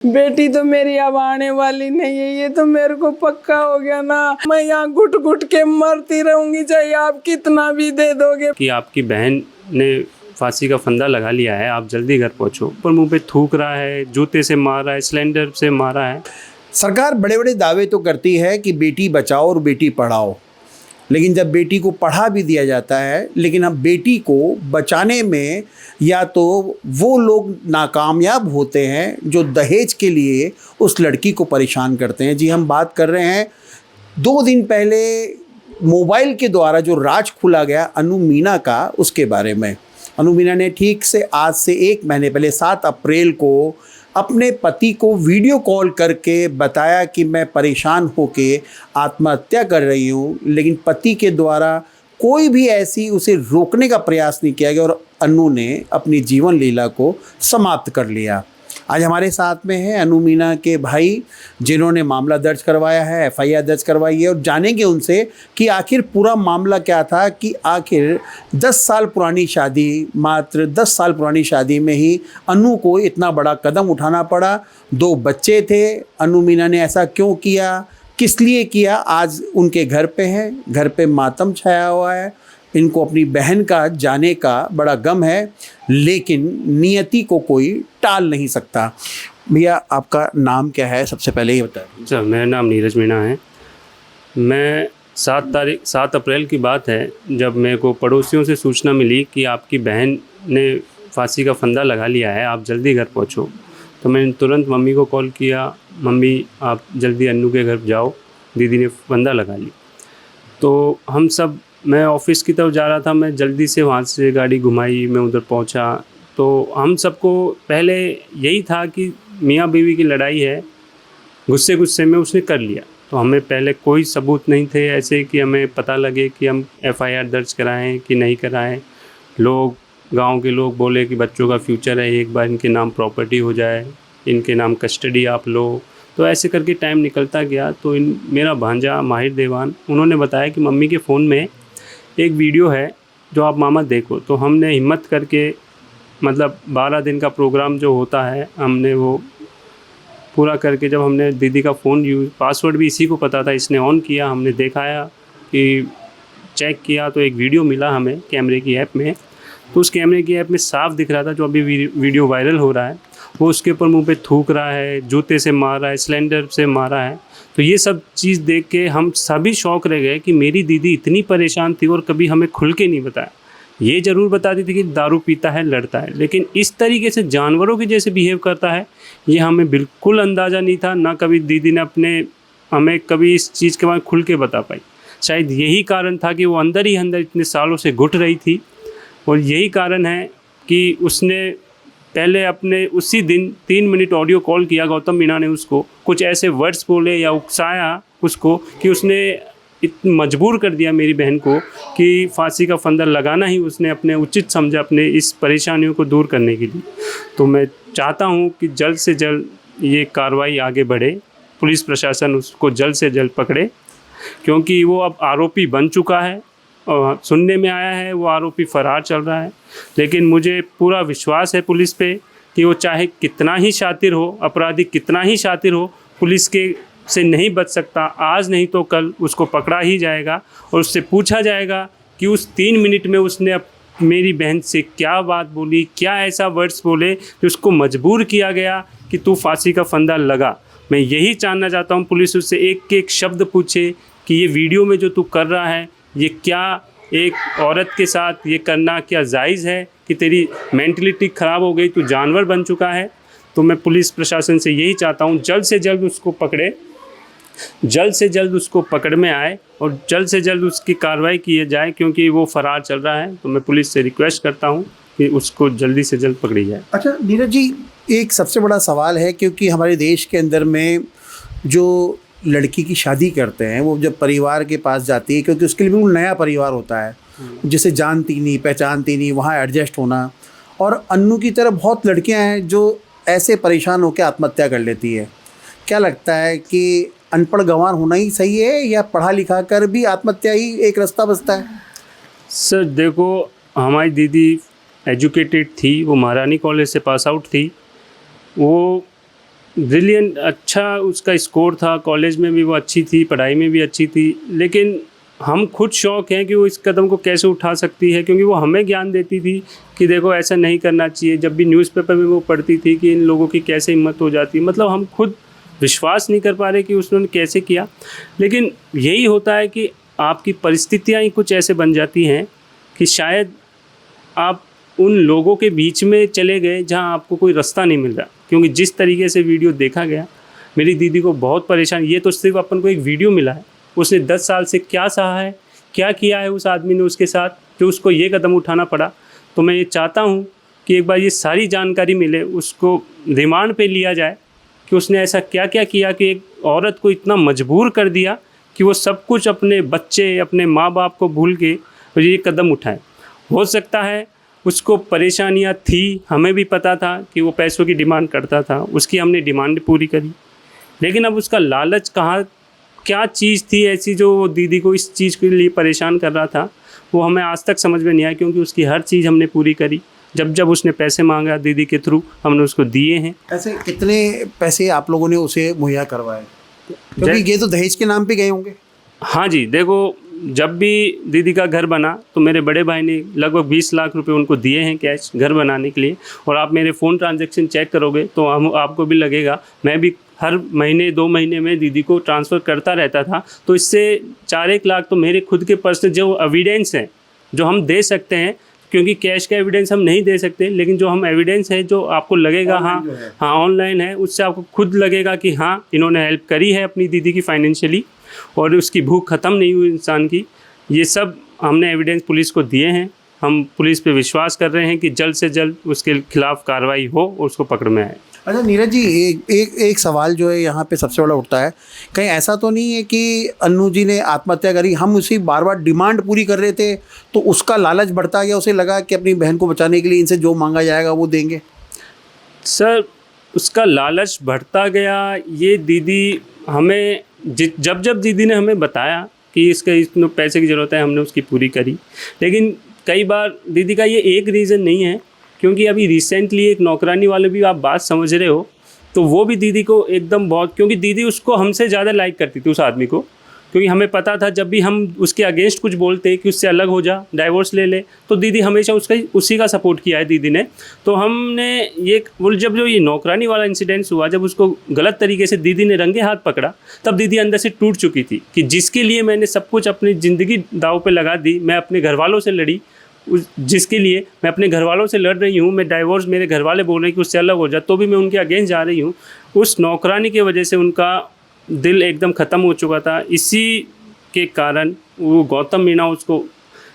बेटी तो मेरी अब आने वाली नहीं है, ये तो मेरे को पक्का हो गया ना। मैं यहाँ घुट घुट के मरती रहूंगी, चाहे आप कितना भी दे दोगे। कि आपकी बहन ने फांसी का फंदा लगा लिया है, आप जल्दी घर पहुंचो। पर मुंह पे थूक रहा है, जूते से मार रहा है, सिलेंडर से मारा है। सरकार बड़े बड़े दावे तो करती है कि बेटी बचाओ और बेटी पढ़ाओ, लेकिन जब बेटी को पढ़ा भी दिया जाता है, लेकिन अब बेटी को बचाने में या तो वो लोग नाकामयाब होते हैं जो दहेज के लिए उस लड़की को परेशान करते हैं। जी, हम बात कर रहे हैं 2 दिन पहले मोबाइल के द्वारा जो राज खुला गया अनु मीना का, उसके बारे में। अनु मीना ने ठीक से आज से 1 महीने पहले 7 अप्रैल को अपने पति को वीडियो कॉल करके बताया कि मैं परेशान होके आत्महत्या कर रही हूँ, लेकिन पति के द्वारा कोई भी ऐसी उसे रोकने का प्रयास नहीं किया गया और अनु ने अपनी जीवन लीला को समाप्त कर लिया। आज हमारे साथ में है अनु मीना के भाई, जिन्होंने मामला दर्ज करवाया है, FIR दर्ज करवाई है, और जानेंगे उनसे कि आखिर पूरा मामला क्या था, कि आखिर 10 साल पुरानी शादी, मात्र 10 साल पुरानी शादी में ही अनु को इतना बड़ा कदम उठाना पड़ा। 2 बच्चे थे, अनु मीना ने ऐसा क्यों किया, किस लिए किया, आज उनके घर पे हैं, घर पे मातम छाया हुआ है। इनको अपनी बहन का जाने का बड़ा गम है, लेकिन नियति को कोई टाल नहीं सकता। भैया, आपका नाम क्या है, सबसे पहले ये बताएं। सर, मेरा नाम नीरज मीणा है। मैं 7 अप्रैल की बात है, जब मेरे को पड़ोसियों से सूचना मिली कि आपकी बहन ने फांसी का फंदा लगा लिया है, आप जल्दी घर पहुंचो। तो मैंने तुरंत मम्मी को कॉल किया, मम्मी आप जल्दी अन्नू के घर जाओ, दीदी ने फंदा लगा ली। तो हम सब, मैं ऑफिस की तरफ जा रहा था, मैं जल्दी से वहाँ से गाड़ी घुमाई, मैं उधर पहुँचा। तो हम सबको पहले यही था कि मियाँ बीवी की लड़ाई है, गुस्से गुस्से में उसने कर लिया। तो हमें पहले कोई सबूत नहीं थे ऐसे कि हमें पता लगे कि हम FIR दर्ज कराएं कि नहीं कराएं। लोग, गांव के लोग बोले कि बच्चों का फ्यूचर है, एक बार इनके नाम प्रॉपर्टी हो जाए, इनके नाम कस्टडी आप लो। तो ऐसे करके टाइम निकलता गया। तो मेरा भांजा माहिर देवान, उन्होंने बताया कि मम्मी के फ़ोन में एक वीडियो है जो आप मामा देखो। तो हमने हिम्मत करके, मतलब 12 दिन का प्रोग्राम जो होता है, हमने वो पूरा करके, जब हमने दीदी का फ़ोन पासवर्ड भी इसी को पता था, इसने ऑन किया, हमने दिखाया कि चेक किया तो एक वीडियो मिला हमें कैमरे की ऐप में। तो उस कैमरे की ऐप में साफ दिख रहा था, जो अभी वीडियो वायरल हो रहा है, वो उसके ऊपर मुंह पे थूक रहा है, जूते से मार रहा है, सिलेंडर से मारा है। तो ये सब चीज़ देख के हम सभी शौक रह गए कि मेरी दीदी इतनी परेशान थी और कभी हमें खुल के नहीं बताया। ये ज़रूर बताती थी कि दारू पीता है, लड़ता है, लेकिन इस तरीके से जानवरों के जैसे बिहेव करता है, ये हमें बिल्कुल अंदाज़ा नहीं था। ना कभी दीदी ने हमें कभी इस चीज़ के बारे में खुल के बता पाई। शायद यही कारण था कि वो अंदर ही अंदर इतने सालों से घुट रही थी, और यही कारण है कि उसने पहले अपने उसी दिन 3 मिनट ऑडियो कॉल किया, गौतम मीणा ने उसको कुछ ऐसे वर्ड्स बोले या उकसाया उसको कि उसने मजबूर कर दिया मेरी बहन को कि फांसी का फंदा लगाना ही उसने अपने उचित समझा, अपने इस परेशानियों को दूर करने के लिए। तो मैं चाहता हूँ कि जल्द से जल्द ये कार्रवाई आगे बढ़े, पुलिस प्रशासन उसको जल्द से जल्द पकड़े, क्योंकि वो अब आरोपी बन चुका है और सुनने में आया है वो आरोपी फरार चल रहा है। लेकिन मुझे पूरा विश्वास है पुलिस पे कि वो चाहे कितना ही शातिर हो, अपराधी कितना ही शातिर हो, पुलिस के से नहीं बच सकता। आज नहीं तो कल उसको पकड़ा ही जाएगा और उससे पूछा जाएगा कि उस 3 मिनट में उसने मेरी बहन से क्या बात बोली, क्या ऐसा वर्ड्स बोले कि उसको मजबूर किया गया कि तू फांसी का फंदा लगा। मैं यही जानना चाहता हूँ, पुलिस उससे एक एक शब्द पूछे कि ये वीडियो में जो तू कर रहा है, ये क्या एक औरत के साथ ये करना क्या जायज़ है, कि तेरी मेंटलिटी ख़राब हो गई, तू जानवर बन चुका है। तो मैं पुलिस प्रशासन से यही चाहता हूँ, जल्द से जल्द उसको पकड़े, जल्द से जल्द उसको पकड़ में आए और जल्द से जल्द उसकी कार्रवाई की जाए, क्योंकि वो फ़रार चल रहा है। तो मैं पुलिस से रिक्वेस्ट करता हूँ कि उसको जल्दी से जल्द पकड़ी जाए। अच्छा नीरज जी, एक सबसे बड़ा सवाल है, क्योंकि हमारे देश के अंदर में जो लड़की की शादी करते हैं, वो जब परिवार के पास जाती है, क्योंकि उसके लिए बिल्कुल नया परिवार होता है, जिसे जानती नहीं, पहचानती नहीं, वहाँ एडजस्ट होना। और अन्नू की तरह बहुत लड़कियां हैं जो ऐसे परेशान होकर आत्महत्या कर लेती है। क्या लगता है कि अनपढ़ गंवार होना ही सही है, या पढ़ा लिखा कर भी आत्महत्या ही एक रास्ता बचता है? सर देखो, हमारी दीदी एजुकेटेड थी, वो महारानी कॉलेज से पास आउट थी। वो ब्रिलियंट, अच्छा उसका स्कोर था, कॉलेज में भी वो अच्छी थी, पढ़ाई में भी अच्छी थी, लेकिन हम खुद शौक हैं कि वो इस कदम को कैसे उठा सकती है, क्योंकि वो हमें ज्ञान देती थी कि देखो ऐसा नहीं करना चाहिए। जब भी न्यूज़पेपर में वो पढ़ती थी कि इन लोगों की कैसे हिम्मत हो जाती है, मतलब हम खुद विश्वास नहीं कर पा रहे कि उसने कैसे किया। लेकिन यही होता है कि आपकी परिस्थितियाँ ही कुछ ऐसे बन जाती हैं कि शायद आप उन लोगों के बीच में चले गए जहां आपको कोई रास्ता नहीं मिल रहा। क्योंकि जिस तरीके से वीडियो देखा गया, मेरी दीदी को बहुत परेशान, ये तो सिर्फ अपन को एक वीडियो मिला है, उसने 10 साल से क्या सहा है, क्या किया है उस आदमी ने उसके साथ, कि उसको ये कदम उठाना पड़ा। तो मैं ये चाहता हूँ कि एक बार ये सारी जानकारी मिले, उसको रिमांड पे लिया जाए कि उसने ऐसा क्या क्या किया कि एक औरत को इतना मजबूर कर दिया कि वो सब कुछ अपने बच्चे, अपने माँ बाप को भूल के ये कदम उठाए। हो सकता है उसको परेशानियाँ थी, हमें भी पता था कि वो पैसों की डिमांड करता था, उसकी हमने डिमांड पूरी करी, लेकिन अब उसका लालच कहाँ, क्या चीज़ थी ऐसी जो वो दीदी को इस चीज़ के लिए परेशान कर रहा था, वो हमें आज तक समझ में नहीं आया। क्योंकि उसकी हर चीज़ हमने पूरी करी, जब जब उसने पैसे मांगा दीदी के थ्रू हमने उसको दिए हैं। ऐसे कितने पैसे आप लोगों ने उसे मुहैया करवाए, क्योंकि ये तो दहेज के नाम पे गए होंगे? हाँ जी, देखो जब भी दीदी का घर बना तो मेरे बड़े भाई ने लगभग 20 लाख रुपए उनको दिए हैं कैश घर बनाने के लिए। और आप मेरे फ़ोन ट्रांजैक्शन चेक करोगे तो आपको भी लगेगा, मैं भी हर महीने 2 महीने में दीदी को ट्रांसफ़र करता रहता था। तो इससे 4-1 लाख तो मेरे खुद के पर्सनल जो एविडेंस हैं, जो हम दे सकते हैं, क्योंकि कैश का एविडेंस हम नहीं दे सकते, लेकिन जो हम एविडेंस है जो आपको लगेगा हाँ ऑनलाइन है, उससे आपको खुद लगेगा कि हाँ इन्होंने हेल्प करी है अपनी दीदी की फाइनेंशियली और उसकी भूख ख़त्म नहीं हुई इंसान की। ये सब हमने एविडेंस पुलिस को दिए हैं। हम पुलिस पे विश्वास कर रहे हैं कि जल्द से जल्द उसके खिलाफ़ कार्रवाई हो और उसको पकड़ में आए। अच्छा नीरज जी, एक सवाल जो है यहाँ पे सबसे बड़ा उठता है, कहीं ऐसा तो नहीं है कि अन्नू जी ने आत्महत्या करी, हम उसी बार बार डिमांड पूरी कर रहे थे तो उसका लालच बढ़ता गया, उसे लगा कि अपनी बहन को बचाने के लिए इनसे जो मांगा जाएगा वो देंगे? सर उसका लालच बढ़ता गया, ये दीदी हमें जब जब दीदी ने हमें बताया कि इसके इतने पैसे की ज़रूरत है, हमने उसकी पूरी करी। लेकिन कई बार दीदी का ये एक रीज़न नहीं है, क्योंकि अभी रिसेंटली एक नौकरानी वाले भी आप बात समझ रहे हो, तो वो भी दीदी को एकदम बहुत, क्योंकि दीदी उसको हमसे ज़्यादा लाइक करती थी उस आदमी को, क्योंकि हमें पता था जब भी हम उसके अगेंस्ट कुछ बोलते कि उससे अलग हो जा, डाइवोर्स ले ले, तो दीदी हमेशा उसी का सपोर्ट किया है दीदी ने। तो हमने ये जब जो ये नौकरानी वाला इंसिडेंस हुआ, जब उसको गलत तरीके से दीदी ने रंगे हाथ पकड़ा, तब दीदी अंदर से टूट चुकी थी कि जिसके लिए मैंने सब कुछ अपनी ज़िंदगी दाव पे लगा दी, मैं अपने घर वालों से लड़ी, जिसके लिए मैं अपने घर वालों से लड़ रही हूँ, मैं डाइवोर्स, मेरे घर वाले बोल रहे हैं कि उससे अलग हो जा, तो भी मैं उनके अगेंस्ट जा रही हूँ। उस नौकरानी की वजह से उनका दिल एकदम ख़त्म हो चुका था। इसी के कारण वो गौतम मीणा उसको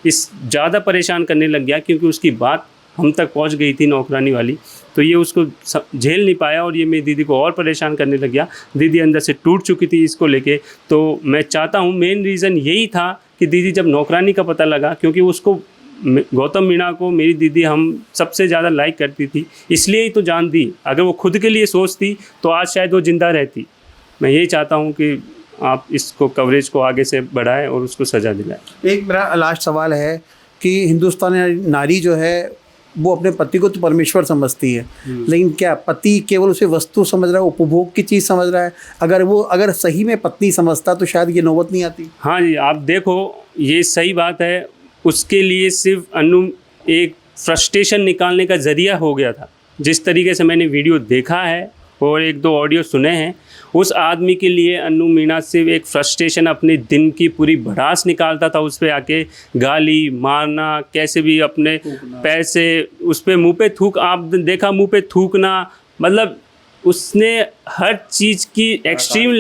इस ज़्यादा परेशान करने लग गया, क्योंकि उसकी बात हम तक पहुंच गई थी नौकरानी वाली, तो ये उसको झेल नहीं पाया और ये मेरी दीदी को और परेशान करने लग गया। दीदी अंदर से टूट चुकी थी इसको लेके। तो मैं चाहता हूँ, मेन रीज़न यही था कि दीदी जब नौकरानी का पता लगा, क्योंकि उसको गौतम मीणा को मेरी दीदी हम सबसे ज़्यादा लाइक करती थी, इसलिए ही तो जान दी। अगर वो खुद के लिए सोचती तो आज शायद वो ज़िंदा रहती। मैं यही चाहता हूँ कि आप इसको कवरेज को आगे से बढ़ाएं और उसको सज़ा दिलाएं। एक मेरा लास्ट सवाल है कि हिंदुस्तानी नारी जो है वो अपने पति को तो परमेश्वर समझती है, लेकिन क्या पति केवल उसे वस्तु समझ रहा है, उपभोग की चीज़ समझ रहा है? अगर सही में पत्नी समझता तो शायद ये नौबत नहीं आती। हाँ जी, आप देखो ये सही बात है, उसके लिए सिर्फ अनु एक फ्रस्ट्रेशन निकालने का ज़रिया हो गया था। जिस तरीके से मैंने वीडियो देखा है और 1-2 ऑडियो सुने हैं, उस आदमी के लिए अन्नू मीणा सिर्फ एक फ्रस्ट्रेशन, अपने दिन की पूरी भड़ास निकालता था उस पर आके, गाली मारना, कैसे भी अपने पैसे उस पर मुँह पे थूक, आप देखा मुँह पे थूकना, मतलब उसने हर चीज़ की एक्सट्रीम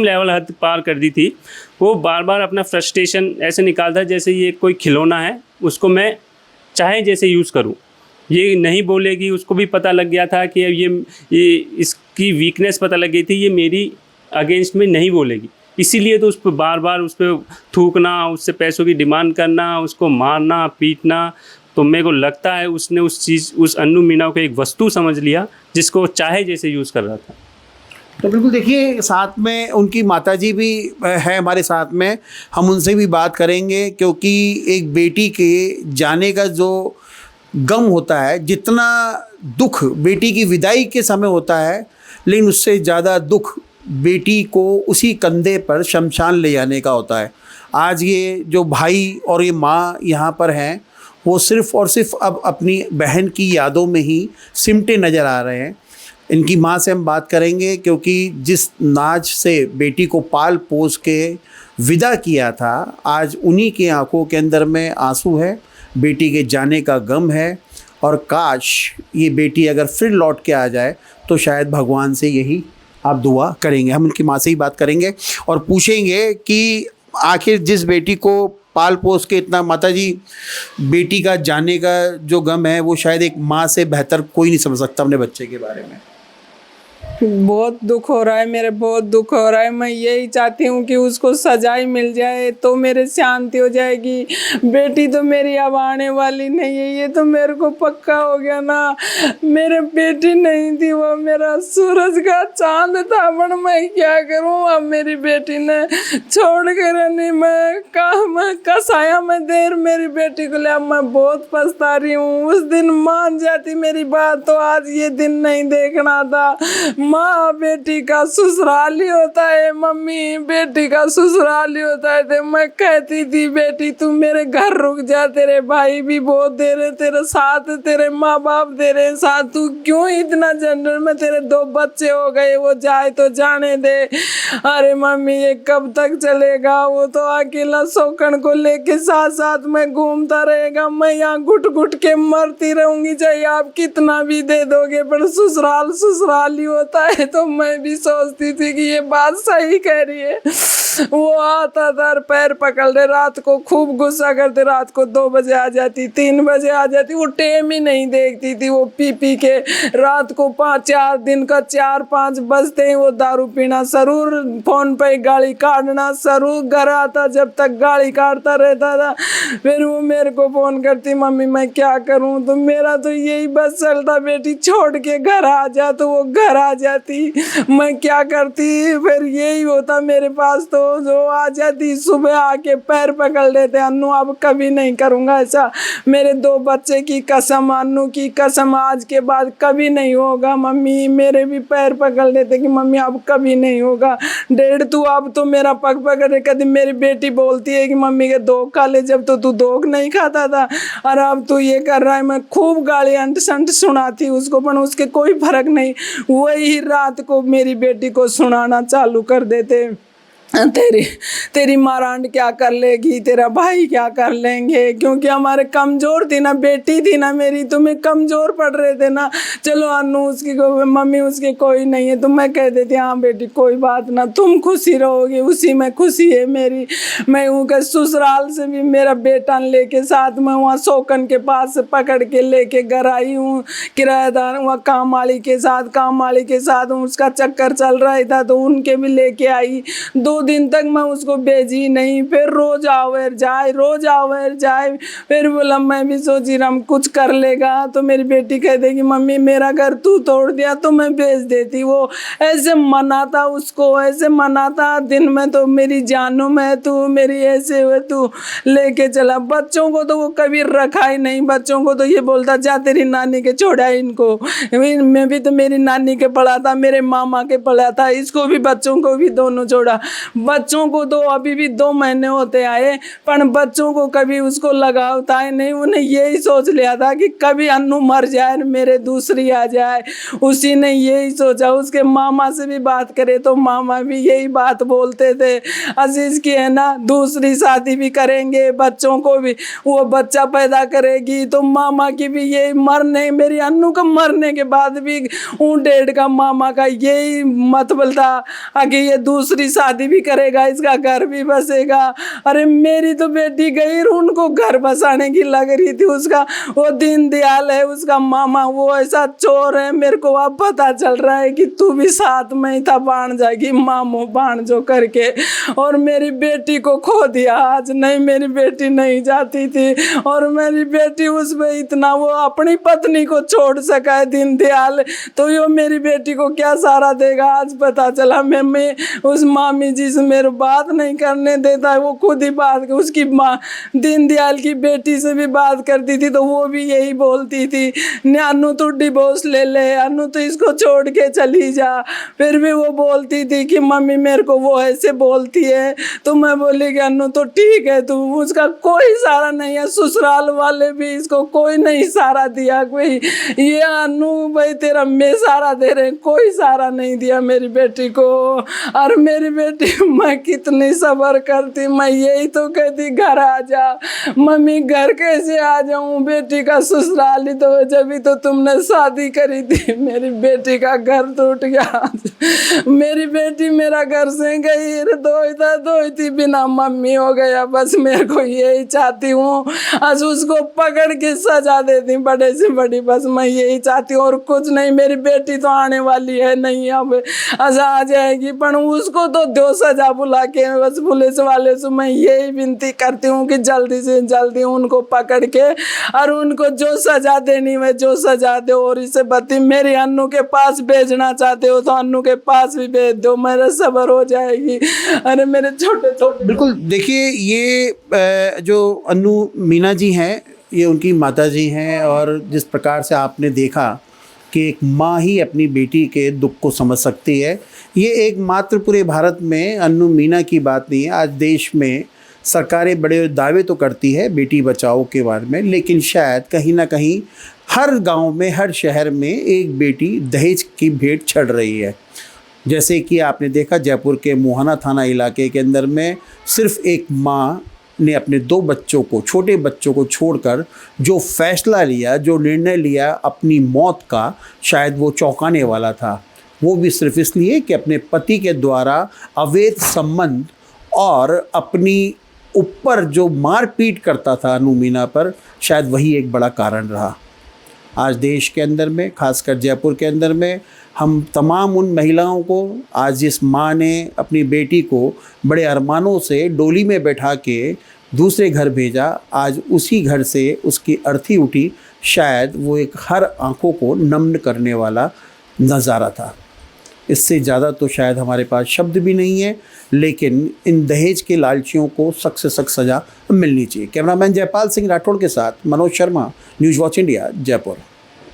लेवल हद पार कर दी थी। वो बार बार अपना फ्रस्ट्रेशन ऐसे निकालता है जैसे ये कोई खिलौना है, उसको मैं चाहे जैसे यूज़ करूं, ये नहीं बोलेगी। उसको भी पता लग गया था कि ये इसकी वीकनेस पता लग गई थी, ये मेरी अगेंस्ट में नहीं बोलेगी, इसीलिए तो उस पर बार बार उस पर थूकना, उससे पैसों की डिमांड करना, उसको मारना पीटना। तो मेरे को लगता है उसने उस अन्नू मीणा को एक वस्तु समझ लिया जिसको चाहे जैसे यूज़ कर रहा था। तो बिल्कुल देखिए, साथ में उनकी माताजी भी है हमारे साथ में, हम उनसे भी बात करेंगे, क्योंकि एक बेटी के जाने का जो गम होता है, जितना दुख बेटी की विदाई के समय होता है, लेकिन उससे ज़्यादा दुख बेटी को उसी कंधे पर शमशान ले जाने का होता है। आज ये जो भाई और ये माँ यहाँ पर हैं, वो सिर्फ़ और सिर्फ अब अपनी बहन की यादों में ही सिमटे नज़र आ रहे हैं। इनकी माँ से हम बात करेंगे, क्योंकि जिस नाज से बेटी को पाल पोस के विदा किया था, आज उन्हीं के आंखों के अंदर में आंसू है, बेटी के जाने का गम है। और काश ये बेटी अगर फिर लौट के आ जाए तो शायद भगवान से यही आप दुआ करेंगे। हम उनकी माँ से ही बात करेंगे और पूछेंगे कि आखिर जिस बेटी को पाल पोस के इतना, माता जी, बेटी का जाने का जो गम है वो शायद एक माँ से बेहतर कोई नहीं समझ सकता अपने बच्चे के बारे में। बहुत दुख हो रहा है मेरे, बहुत दुख हो रहा है। मैं यही चाहती हूँ कि उसको सजाई मिल जाए तो मेरे शांति हो जाएगी। बेटी तो मेरी अब आने वाली नहीं है, ये तो मेरे को पक्का हो गया ना। मेरे बेटी नहीं थी, वो मेरा सूरज का चांद था, पर मैं क्या करूँ। अब मेरी बेटी ने छोड़ कर नहीं, मैं कसाया में देर मेरी बेटी को ले। अब मैं बहुत पछता रही हूँ। उस दिन मान जाती मेरी बात तो आज ये दिन नहीं देखना था। माँ बेटी का ससुराल ही होता है, मम्मी बेटी का ससुराल ही होता है। तो मैं कहती थी बेटी तू मेरे घर रुक जा, तेरे भाई भी बहुत दे रहे तेरे साथ, तेरे माँ बाप दे रहे साथ, तू क्यों इतना जनरल में, तेरे 2 बच्चे हो गए, वो जाए तो जाने दे। अरे मम्मी ये कब तक चलेगा, वो तो अकेला शौकन को लेके साथ साथ में घूमता रहेगा, मैं यहाँ घुट घुट के मरती रहूंगी, चाहे आप कितना भी दे दोगे, पर ससुराल ससुराल ही होता है। तो मैं भी सोचती थी कि ये बात सही कह रही है। वो आता था पैर पकड़ ले, रात को खूब गुस्सा करते, रात को 2 बजे आ जाती, 3 बजे आ जाती, वो टाइम ही नहीं देखती थी। वो पी के रात को 4 दिन का 4-5 बजते ही वो दारू पीना जरूर, फोन पे गाली काटना जरूर, घर आता जब तक गाली काटता रहता था। फिर वो मेरे को फोन करती, मम्मी मैं क्या करूं। तो मेरा तो यही बस चलता, बेटी छोड़ के घर आ जा, तो वो घर आ जाती, मैं क्या करती। फिर यही होता मेरे पास, तो जो आ जाती सुबह आके पैर पकड़ लेते, अन्नू अब कभी नहीं करूँगा ऐसा, मेरे 2 बच्चे की कसम, अन्नू की कसम, आज के बाद कभी नहीं होगा। मम्मी मेरे भी पैर पकड़ लेते कि मम्मी अब कभी नहीं होगा। डेढ़ तू अब तो मेरा पग पकड़, कभी मेरी बेटी बोलती है कि मम्मी के 2 खा ले, जब तो तू 2 नहीं खाता था, और अब तू ये कर रहा है। मैं खूब गाली अंट संट सुनाती उसको, पर उसके कोई फर्क नहीं। वही रात को मेरी बेटी को सुनाना चालू कर देते, तेरी मारांड क्या कर लेगी, तेरा भाई क्या कर लेंगे, क्योंकि हमारे कमज़ोर थी ना, बेटी थी ना मेरी, तुम्हें कमज़ोर पड़ रहे थे ना। चलो अन्नू उसकी मम्मी उसके कोई नहीं है, तो मैं कह देती हाँ बेटी कोई बात ना, तुम खुशी रहोगी, उसी में खुशी है मेरी। मैं हूँ कि ससुराल से भी मेरा बेटा लेके साथ में वहाँ शौकन के पास पकड़ के लेके घर आई हूँ, किराएदार वहाँ काम वाली के साथ उसका चक्कर चल रहा था, तो उनके भी लेके आई। 2 दिन तक मैं उसको भेजी नहीं, फिर रोज आवर जाए। फिर बोला, मैं भी सोची हम कुछ कर लेगा, तो मेरी बेटी कह देगी मम्मी मेरा घर तू तोड़ दिया तो मैं भेज देती। वो ऐसे मनाता उसको, ऐसे मनाता, दिन में तो मेरी जानू में तू, मेरी ऐसे हुए तू लेके चला। बच्चों को तो वो कभी रखा ही नहीं, बच्चों को तो ये बोलता जा तेरी नानी के छोड़ा इनको। मैं भी तो मेरी नानी के पढ़ा था, मेरे मामा के पढ़ा था, इसको भी बच्चों को भी दोनों छोड़ा। बच्चों को तो अभी भी 2 महीने होते आए, पर बच्चों को कभी उसको लगाव था नहीं। उन्हें यही सोच लिया था कि कभी अन्नू मर जाए मेरे दूसरी आ जाए, उसी ने यही सोचा। उसके मामा से भी बात करे तो मामा भी यही बात बोलते थे, अजीज की है ना दूसरी शादी भी करेंगे, बच्चों को भी वो बच्चा पैदा करेगी, तो मामा की भी यही मरने, मेरी अन्नू का मरने के बाद भी डेढ़ का मामा का यही मतलब था कि ये दूसरी शादी भी करेगा, इसका घर भी बसेगा। अरे मेरी तो बेटी गई, उनको घर बसाने की लग रही थी। उसका वो दीनदयाल है उसका मामा, वो ऐसा चोर है। मेरे को अब पता चल रहा है कि तू भी साथ में ही था, बाण जाएगी मामू बाण जो करके, और मेरी बेटी को खो दिया। आज नहीं मेरी बेटी नहीं जाती थी, और मेरी बेटी उसमें इतना वो अपनी पत्नी को छोड़ सका है दीनदयाल, तो यो मेरी बेटी को क्या सहारा देगा। आज पता चला मैं उस मामी जी से मेरे बात नहीं करने देता है, वो खुद ही बात, उसकी माँ दीनदयाल की बेटी से भी बात करती थी तो वो भी यही बोलती थी, अन्नू तू डिवोर्स ले ले, अन्नू तो इसको छोड़ के चली जा। फिर भी वो बोलती थी कि मम्मी मेरे को वो ऐसे बोलती है। तो मैं बोली कि अन्नू तो ठीक है, तू, उसका कोई सहारा नहीं है, ससुराल वाले भी इसको कोई नहीं सहारा दिया, कोई ये अन्नू भाई तेरा मैं सहारा दे रहे, कोई सहारा नहीं दिया मेरी बेटी को। और मेरी बेटी, मैं कितनी सब्र करती, मैं यही तो कहती घर आ जा। मम्मी घर कैसे आ जाऊं, बेटी का ससुराल ही तो, जब ही तो तुमने शादी करी थी मेरी बेटी का घर टूट गया। मेरी बेटी मेरा घर से गई, धोती बिना मम्मी हो गया। बस मेरे को यही चाहती हूँ, आज उसको पकड़ के सजा देती बड़े से बड़ी, बस मैं यही चाहती हूँ और कुछ नहीं। मेरी बेटी तो आने वाली है नहीं, अब आ जाएगी, पर उसको तो दो सजा बुला के। बस पुलिस वाले से मैं यही विनती करती हूँ कि जल्दी से जल्दी उनको पकड़ के और उनको जो सजा देनी है जो सजा दो। और इसे बती मेरी अन्नू के पास भेजना चाहते हो तो अन्नू के पास भी भेज दो, मेरा सब्र हो जाएगी। अरे मेरे छोटे छोटे, बिल्कुल। देखिए ये जो अन्नू मीना जी हैं, ये उनकी माता जी हैं, और जिस प्रकार से आपने देखा कि एक माँ ही अपनी बेटी के दुख को समझ सकती है, ये एकमात्र पूरे भारत में अन्नू मीना की बात नहीं है। आज देश में सरकारें बड़े दावे तो करती है बेटी बचाओ के बारे में, लेकिन शायद कहीं ना कहीं हर गांव में, हर शहर में एक बेटी दहेज की भेंट चढ़ रही है। जैसे कि आपने देखा जयपुर के मोहाना थाना इलाके के अंदर में सिर्फ एक माँ ने अपने 2 बच्चों को, छोटे बच्चों को छोड़कर जो फैसला लिया, जो निर्णय लिया अपनी मौत का, शायद वो चौंकाने वाला था। वो भी सिर्फ इसलिए कि अपने पति के द्वारा अवैध संबंध और अपनी ऊपर जो मारपीट करता था अन्नू मीना पर, शायद वही एक बड़ा कारण रहा। आज देश के अंदर में, खासकर जयपुर के अंदर में, हम तमाम उन महिलाओं को, आज जिस माँ ने अपनी बेटी को बड़े अरमानों से डोली में बैठा के दूसरे घर भेजा, आज उसी घर से उसकी अर्थी उठी। शायद वो एक हर आंखों को नम्न करने वाला नज़ारा था। इससे ज़्यादा तो शायद हमारे पास शब्द भी नहीं है, लेकिन इन दहेज के लालचियों को सख्त से सख्त सज़ा मिलनी चाहिए। कैमरामैन जयपाल सिंह राठौड़ के साथ Manoj Sharma, news watch India, Jaipur.